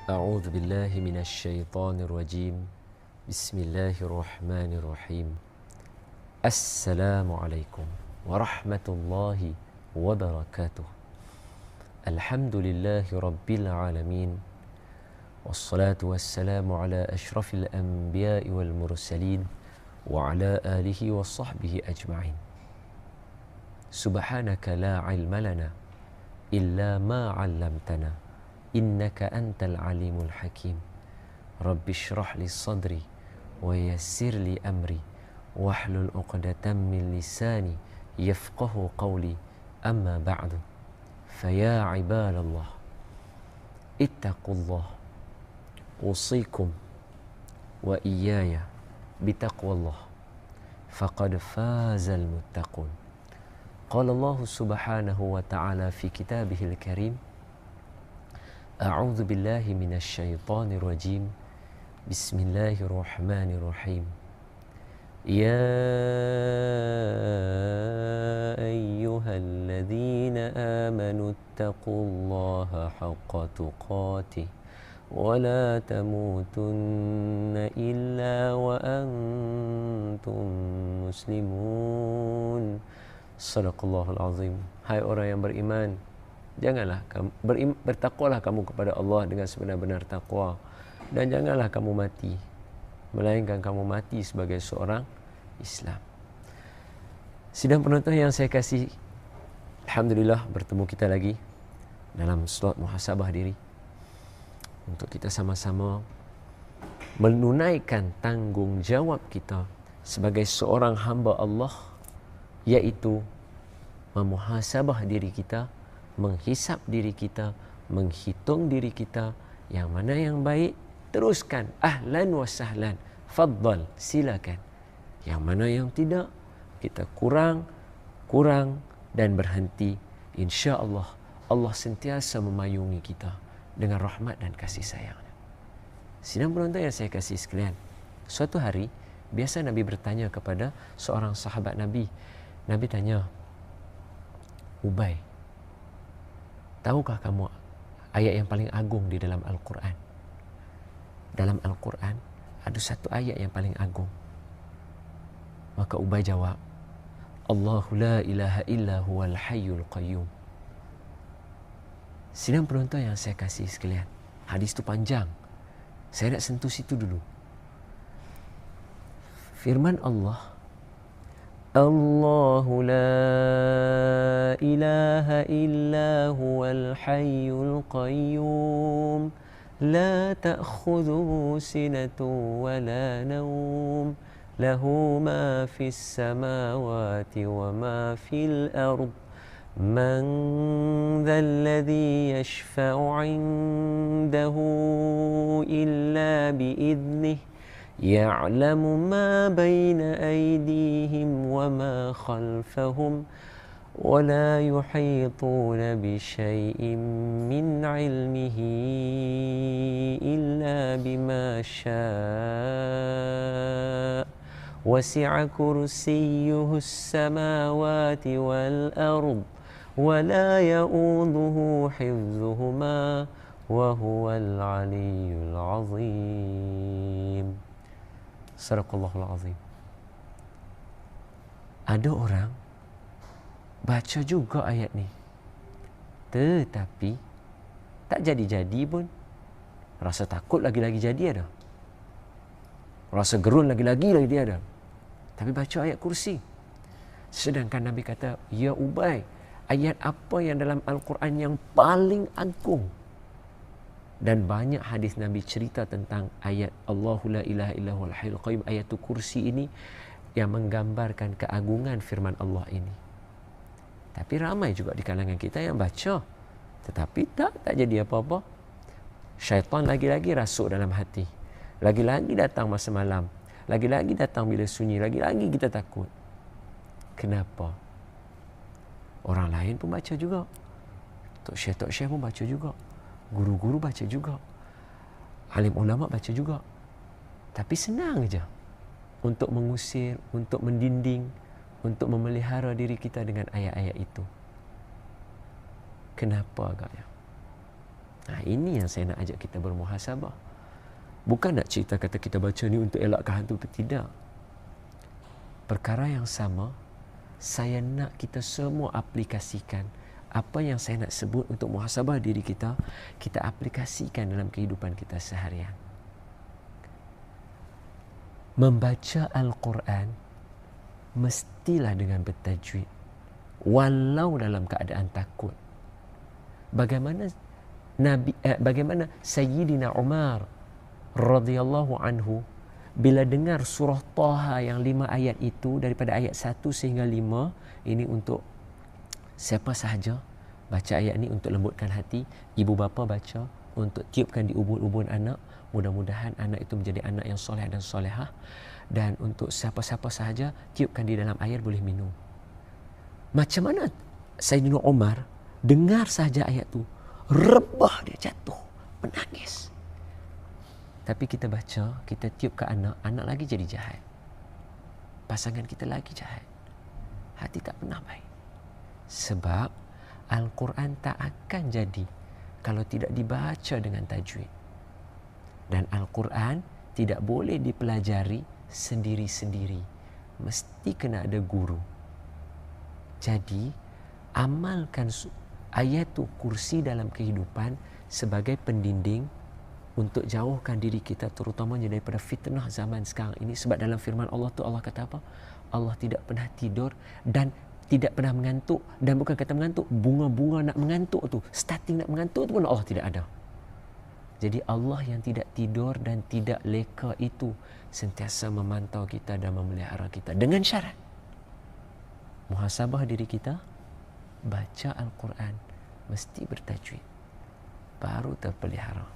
أعوذ بالله من الشيطان الرجيم بسم الله الرحمن الرحيم السلام عليكم ورحمة الله وبركاته الحمد لله رب العالمين والصلاة والسلام على أشرف الأنبياء والمرسلين وعلى آله وصحبه أجمعين سبحانك لا علم لنا إلا ما علمتنا إنك أنت العليم الحكيم رب اشرح لي صدري ويسر لي أمري واحلل عقدة من لساني يفقه قولي أما بعد فيا عباد الله اتقوا الله أوصيكم وإياي بتقوى الله فقد فاز المتقون قال الله سبحانه وتعالى في كتابه الكريم أعوذ بالله من الشيطان الرجيم بسم الله الرحمن الرحيم يا أيها الذين آمنوا اتقوا الله حق تقاته ولا تموتن إلا وأنتم مسلمون صدق الله العظيم. Hai orang yang beriman, janganlah bertakwalah kamu kepada Allah dengan sebenar-benar takwa, dan janganlah kamu mati melainkan kamu mati sebagai seorang Islam. Sidang penonton yang saya kasih, alhamdulillah bertemu kita lagi dalam slot muhasabah diri untuk kita sama-sama menunaikan tanggungjawab kita sebagai seorang hamba Allah, iaitu memuhasabah diri kita, menghisap diri kita, menghitung diri kita, yang mana yang baik teruskan, ahlan wa sahlan, faddal, silakan. Yang mana yang tidak, kita kurang dan berhenti. Insya-Allah Allah sentiasa memayungi kita dengan rahmat dan kasih sayangnya. Sidang penonton yang saya kasih sekalian, suatu hari biasa Nabi bertanya kepada seorang sahabat Nabi. Nabi tanya, Ubay, tahukah kamu ayat yang paling agung di dalam Al-Quran? Dalam Al-Quran ada satu ayat yang paling agung. Maka Ubay jawab, Allahu la ilaha illa huwal hayyul qayyum. Sidang penonton yang saya kasih sekalian, hadis itu panjang. Saya nak sentuh situ dulu. Firman Allah, Allahu la ilaha illa huwal hayyul qayyum la ta'khudhuhu sinatun wa la nawm lahu ma fis samawati wa ma fil ard man dhal ladhi yashfa'u 'indahu illa bi'idhnihi يعلم ما بين أيديهم وما خلفهم ولا يحيطون بشيء من علمه إلا بما شاء وسع كرسيه السماوات والأرض ولا يؤوده حفظهما وهو العلي العظيم. Sadaqallahul azim. Ada orang baca juga ayat ni, tetapi tak jadi-jadi pun. Rasa takut lagi-lagi jadi ada, rasa gerun lagi-lagi dia ada, tapi baca ayat kursi. Sedangkan Nabi kata, ya Ubay, ayat apa yang dalam Al-Quran yang paling agung? Dan banyak hadis Nabi cerita tentang ayat Allahu la ilaha illa huwal hayyul qayyum, ayat kursi ini yang menggambarkan keagungan firman Allah ini. Tapi ramai juga di kalangan kita yang baca, tetapi tak jadi apa-apa. Syaitan lagi-lagi rasuk dalam hati, lagi-lagi datang masa malam, lagi-lagi datang bila sunyi, lagi-lagi kita takut. Kenapa? Orang lain pun baca juga, Tok Syekh pun baca juga, guru-guru baca juga, alim ulama baca juga. Tapi senang je untuk mengusir, untuk mendinding, untuk memelihara diri kita dengan ayat-ayat itu. Kenapa agaknya? Nah, ini yang saya nak ajak kita bermuhasabah. Bukan nak cerita kata kita baca ni untuk elakkan hantu, tidak. Perkara yang sama, saya nak kita semua aplikasikan apa yang saya nak sebut untuk muhasabah diri kita, kita aplikasikan dalam kehidupan kita seharian. Membaca Al-Quran mestilah dengan bertajwid, walau dalam keadaan takut. Bagaimana bagaimana Sayyidina Umar radhiyallahu anhu bila dengar surah Taha yang 5 ayat itu, daripada ayat 1 sehingga 5, ini untuk siapa sahaja baca ayat ini untuk lembutkan hati. Ibu bapa baca untuk tiupkan di ubun-ubun anak, mudah-mudahan anak itu menjadi anak yang soleh dan solehah. Dan untuk siapa-siapa sahaja, tiupkan di dalam air, boleh minum. Macam mana Sayyidina Umar dengar sahaja ayat itu, rebah dia, jatuh, menangis. Tapi kita baca, kita tiup ke anak, anak lagi jadi jahat. Pasangan kita lagi jahat. Hati tak pernah baik. Sebab Al-Quran tak akan jadi kalau tidak dibaca dengan tajwid. Dan Al-Quran tidak boleh dipelajari sendiri-sendiri. Mesti kena ada guru. Jadi, amalkan ayatul kursi dalam kehidupan sebagai pendinding untuk jauhkan diri kita terutamanya daripada fitnah zaman sekarang ini. Sebab dalam firman Allah tu, Allah kata apa? Allah tidak pernah tidur dan tidak pernah mengantuk. Dan bukan kata mengantuk, bunga-bunga nak mengantuk tu, starting nak mengantuk tu pun Allah tidak ada. Jadi Allah yang tidak tidur dan tidak leka itu sentiasa memantau kita dan memelihara kita. Dengan syarat muhasabah diri kita, baca Al-Quran mesti bertajwid, baru terpelihara.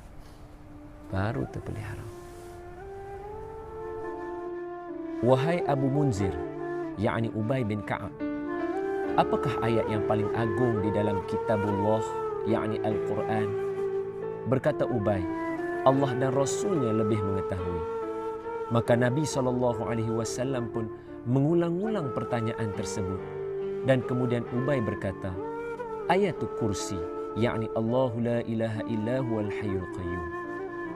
Baru terpelihara. Wahai Abu Munzir, yakni Ubay bin Ka'ab, apakah ayat yang paling agung di dalam kitabullah, yakni Al-Quran? Berkata Ubay, Allah dan Rasulnya lebih mengetahui. Maka Nabi SAW pun mengulang-ulang pertanyaan tersebut. Dan kemudian Ubay berkata, ayatul kursi, yakni Allahu la ilaha illa huwal hayyul qayyum.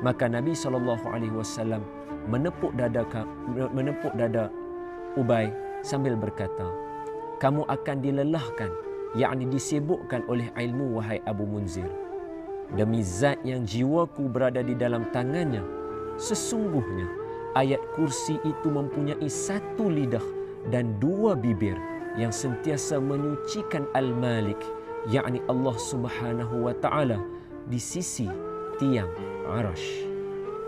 Maka Nabi SAW menepuk dada Ubay sambil berkata, kamu akan dilelahkan, yakni disibukkan oleh ilmu, wahai Abu Munzir. Demi zat yang jiwaku berada di dalam tangannya, sesungguhnya ayat kursi itu mempunyai 1 lidah dan 2 bibir yang sentiasa menyucikan Al-Malik, yakni Allah Subhanahu wa Ta'ala, di sisi tiang Arash.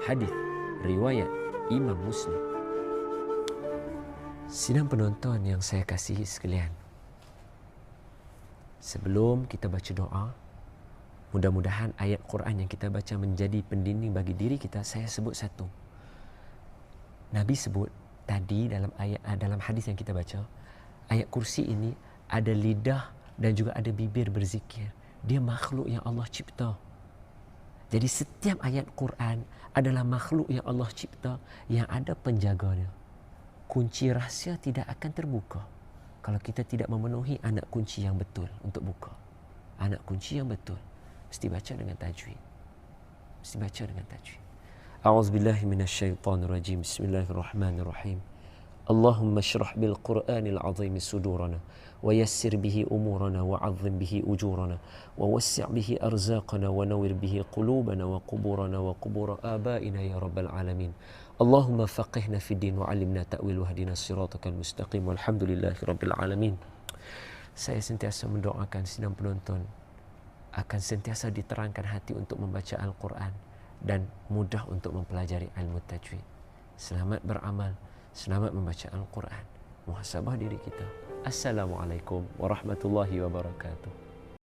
Hadis riwayat Imam Muslim. Sidang penonton yang saya kasihi sekalian, sebelum kita baca doa, mudah-mudahan ayat Quran yang kita baca menjadi pendinding bagi diri kita. Saya sebut satu. Nabi sebut tadi dalam dalam hadis yang kita baca, ayat kursi ini ada lidah dan juga ada bibir berzikir. Dia makhluk yang Allah cipta. Jadi setiap ayat Quran adalah makhluk yang Allah cipta yang ada penjaganya. Kunci rahsia tidak akan terbuka kalau kita tidak memenuhi anak kunci yang betul untuk buka. Anak kunci yang betul mesti baca dengan tajwid. Mesti baca dengan tajwid. A'udzubillahi minasyaitonirrajim. Bismillahirrahmanirrahim. Allahumma syrah bil Qur'anil azim sudurana wa yassir bihi umurana wa 'azzim bihi ujurana wa wassi' bihi arzaqana wa nawwir bihi qulubana wa quburana wa qubur abaina ya rabbal alamin. Allahumma faqihna fid din wa 'allimna ta'wil wahdina siratal mustaqim walhamdulillahi rabbil alamin. Saya sentiasa mendoakan sidang penonton akan sentiasa diterangkan hati untuk membaca Al-Quran dan mudah untuk mempelajari ilmu tajwid. Selamat beramal, selamat membaca Al-Quran, muhasabah diri kita. Assalamualaikum warahmatullahi wabarakatuh.